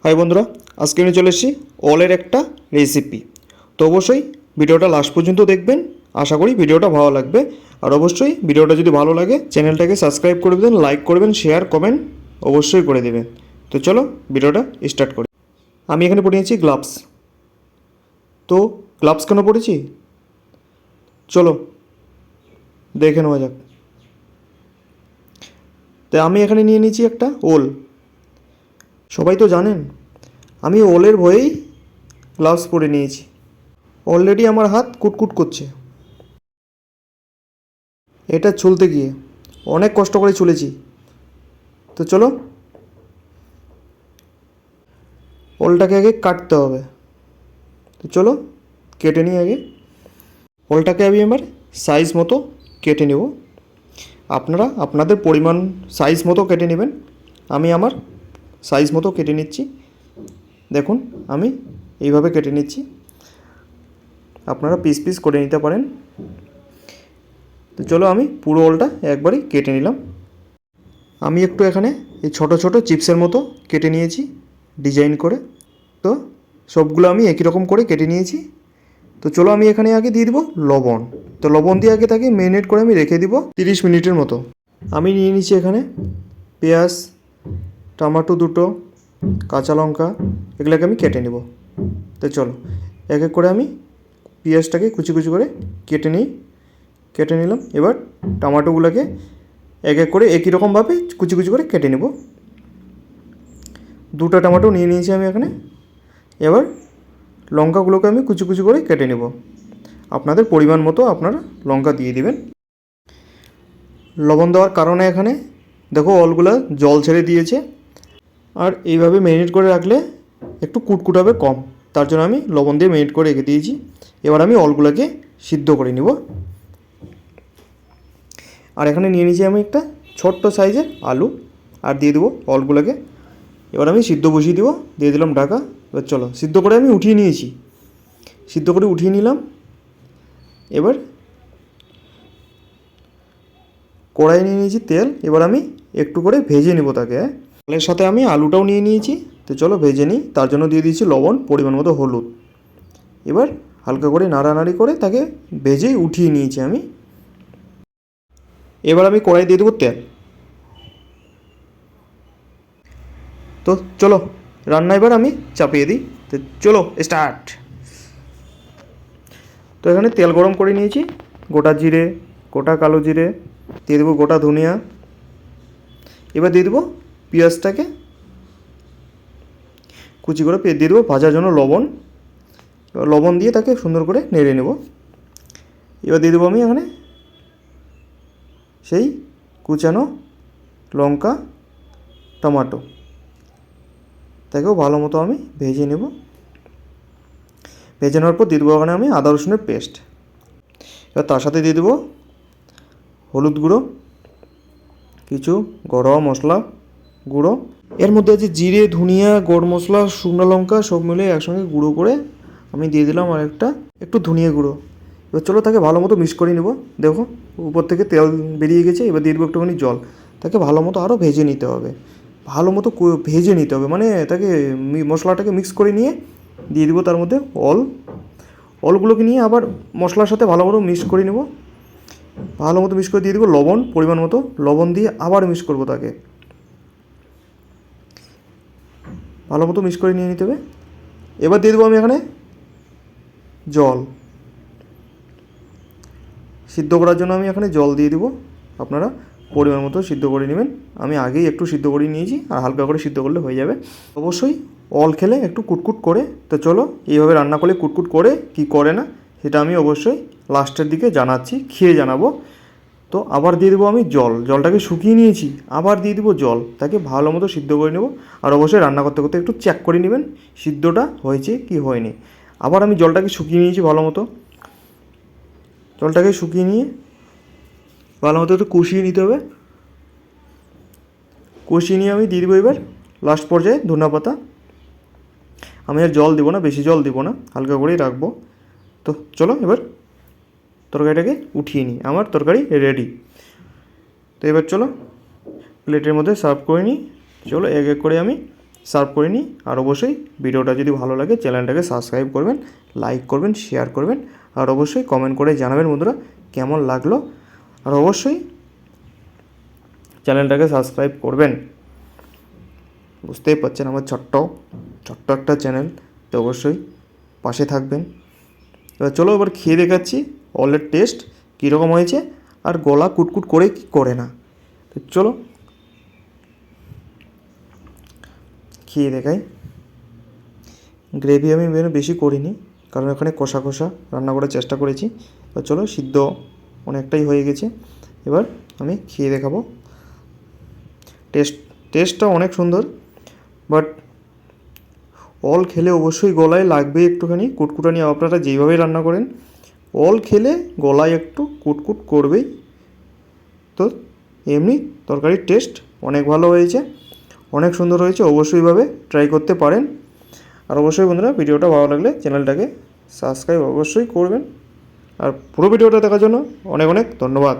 High বন্ধুরা, আজকে আমি চলে এসেছি অলের একটা রেসিপি। তো অবশ্যই ভিডিওটা লাস্ট পর্যন্ত দেখবেন, আশা করি ভিডিওটা ভালো লাগবে। আর অবশ্যই ভিডিওটা যদি ভালো লাগে চ্যানেলটাকে সাবস্ক্রাইব করে দেবেন, লাইক করবেন, শেয়ার কমেন্ট অবশ্যই করে দেবেন। তো চলো ভিডিওটা স্টার্ট করি। আমি এখানে পরে নিয়েছি গ্লাভস। তো গ্লাভস কেন পরেছি চলো দেখে নেওয়া যাক। তো আমি এখানে নিয়ে নিয়েছি একটা ওল। সবাই তো জানেন আমি ওলের ভয়েই গ্লাভস পরে নিয়েছি। অলরেডি আমার হাত কুটকুট করছে এটা ছুলতে গিয়ে, অনেক কষ্ট করে ছুলেছি। তো চলো ওলটাকে আগে কাটতে হবে। তো চলো কেটে নিই আগে। ওলটাকে আমি এবার সাইজ মতো কেটে নেব। আপনারা আপনাদের পরিমাণ সাইজ মতো কেটে নেবেন। আমি আমার সাইজ মতো কেটে নিচ্ছি। দেখুন আমি এইভাবে কেটে নিচ্ছি, আপনারা পিস পিস করে নিতে পারেন। তো চলো আমি পুরো ওলটা একবারই কেটে নিলাম। আমি একটু এখানে এই ছোট ছোট চিপসের মতো কেটে নিয়েছি ডিজাইন করে। তো সবগুলো আমি একই রকম করে কেটে নিয়েছি। তো চলো আমি এখানে আগে দিয়ে দিব লবণ। তো লবণ দিয়ে আগে তাকে ম্যারিনেট করে আমি রেখে দিব 30 মিনিটের মতো। আমি নিয়ে নিচ্ছি এখানে পেঁয়াজ, টমেটো দুটো, কাঁচা লঙ্কা, এগুলোকে আমি কেটে নেব। তো চলো এক এক করে আমি পেঁয়াজটাকে কুচি কুচি করে কেটে নিলাম। এবার টমেটোগুলোকে এক এক করে একই রকমভাবে কুচি কুচি করে কেটে নেব। দুটো টমেটো নিয়ে নিয়েছি আমি এখানে। এবার লঙ্কাগুলোকে আমি কুচি কুচি করে কেটে নেব। আপনাদের পরিমাণ মতো আপনারা লঙ্কা দিয়ে দিবেন। লবণ দেওয়ার কারণে এখানে দেখো অলগুলো জল ছেড়ে দিয়েছে। আর এইভাবে ম্যারিনেট করে রাখলে একটু কুটকুট হবে কম, তার জন্য আমি লবণ দিয়ে ম্যারিনেট করে রেখে দিয়েছি। এবার আমি অলগুলোকে সিদ্ধ করে নিব। আর এখানে নিয়ে নিয়েছি আমি একটা ছোট্ট সাইজের আলু, আর দিয়ে দেবো অলগুলোকে। এবার আমি সিদ্ধ বসিয়ে দেবো, দিয়ে দিলাম ঢাকা। এবার চলো সিদ্ধ করে আমি উঠিয়ে নিয়েছি, সিদ্ধ করে উঠিয়ে নিলাম। এবার কড়াই নিয়ে নিয়েছি তেল, এবার আমি একটু করে ভেজে নেব তাকে। তেলের সাথে আমি আলুটাও নিয়ে নিয়েছি। তো চলো ভেজে নিই, তার জন্য দিয়ে দিয়েছি লবণ, পরিমাণ মতো হলুদ। এবার হালকা করে নাড়ানাড়ি করে তাকে ভেজেই উঠিয়ে নিয়েছি আমি। এবার আমি কড়াই দিয়ে দেবো তেল। তো চলো রান্না এবার আমি চাপিয়ে দিই। তো চলো স্টার্ট। তো এখানে তেল গরম করে নিয়েছি, গোটা জিরে, গোটা কালো জিরে, দিয়ে দেবো গোটা ধনিয়া। এবার দিয়ে দেবো পেঁয়াজটাকে কুচি করে দিয়ে দেবো, ভাজার জন্য লবণ। এবার লবণ দিয়ে তাকে সুন্দর করে নেড়ে নেব। এবার দিয়ে দেবো আমি এখানে সেই কুচানো লঙ্কা, টমেটো, তাকেও ভালো মতো আমি ভেজে নেব। ভেজে নেওয়ার পর দিয়ে দেবো ওখানে আমি আদা রসুনের পেস্ট। এবার তার সাথে দিয়ে দেবো হলুদ গুঁড়ো, কিছু ঘরোয়া মশলা গুঁড়ো। এর মধ্যে আছে জিরে, ধনিয়া, গরম মশলা, শুকনো লঙ্কা সব মিলে একসঙ্গে গুঁড়ো করে আমি দিয়ে দিলাম। আর একটু ধনিয়া গুঁড়ো। এবার চলো তাকে ভালো মতো মিক্স করে নেব। দেখো উপর থেকে তেল বেরিয়ে গেছে। এবার দিয়ে দেবো একটুখানি জল। তাকে ভালো মতো আরও ভেজে নিতে হবে, ভালো মতো ভেজে নিতে হবে, মানে তাকে মশলাটাকে মিক্স করে নিয়ে দিয়ে দেবো তার মধ্যে অলগুলোকে নিয়ে আবার মশলার সাথে ভালো মতো মিক্স করে নেব। ভালো মতো মিক্স করে দিয়ে দেবো লবণ, পরিমাণ মতো লবণ দিয়ে আবার মিক্স করবো তাকে। ভালো মতো মিক্স করে নিয়ে নিতে হবে। এবার দিয়ে দেবো আমি এখানে জল। সিদ্ধ করার জন্য আমি এখানে জল দিয়ে দেবো। আপনারা পরিমাণ মতো সিদ্ধ করে নেবেন। আমি আগেই একটু সিদ্ধ করে নিয়েছি, আর হালকা করে সিদ্ধ করলে হয়ে যাবে। অবশ্যই অল খেলে একটু কুটকুট করে। তো চলো এইভাবে রান্না করলে কুটকুট করে কি করে না সেটা আমি অবশ্যই লাস্টের দিকে জানাচ্ছি, খেয়ে জানাবো। তো আবার দিয়ে দেবো আমি জলটাকে শুকিয়ে নিয়েছি, আবার দিয়ে দেবো জল। তাকে ভালো মতো সিদ্ধ করে নেব। আর অবশ্যই রান্না করতে করতে একটু চেক করে নেবেন সিদ্ধটা হয়েছে কি হয়নি। আবার আমি জলটাকে শুকিয়ে নিয়েছি ভালো মতো। জলটাকে শুকিয়ে নিয়ে ভালো মতো একটু কষিয়ে নিতে হবে। কষিয়ে নিয়ে আমি দিয়ে দেবো এবার লাস্ট পর্যায়ে ধনিয়া পাতা। আমি আর জল দেবো না, বেশি জল দেবো না, হালকা করেই রাখবো। তো চলো এবার তরকারিটাকে উঠিয়ে নিই। আমার তরকারি রেডি। তো এবার চলো প্লেটের মধ্যে সার্ভ করে নিই। চলো এক এক করে আমি সার্ভ করে নিই। আর অবশ্যই ভিডিওটা যদি ভালো লাগে চ্যানেলটাকে সাবস্ক্রাইব করবেন, লাইক করবেন, শেয়ার করবেন, আর অবশ্যই কমেন্ট করে জানাবেন বন্ধুরা কেমন লাগলো। আর অবশ্যই চ্যানেলটাকে সাবস্ক্রাইব করবেন। বুঝতেই পারছেন আমার ছোট্ট একটা চ্যানেল, তো অবশ্যই পাশে থাকবেন। এবার চলো এবার খেয়ে দেখাচ্ছি অলের টেস্ট কীরকম হয়েছে, আর গলা কুটকুট করে কি করে না। তো চলো খেয়ে দেখাই। গ্রেভি আমি বেশি করিনি, কারণ এখানে কষা কষা রান্না করার চেষ্টা করেছি। তো চলো, সিদ্ধ অনেকটাই হয়ে গেছে, এবার আমি খেয়ে দেখাবো। টেস্টটা অনেক সুন্দর, বাট অল খেলে অবশ্যই গলায় লাগবে একটুখানি কুটকুটানি। আপনারা যেইভাবে রান্না করেন অল খেলে গলায় একটু কুটকুট করবেই। তো এমনি তরকারির টেস্ট অনেক ভালো হয়েছে, অনেক সুন্দর হয়েছে, অবশ্যইভাবে ট্রাই করতে পারেন। আর অবশ্যই বন্ধুরা ভিডিওটা ভালো লাগলে চ্যানেলটাকে সাবস্ক্রাইব অবশ্যই করবেন। আর পুরো ভিডিওটা দেখার জন্য অনেক অনেক ধন্যবাদ।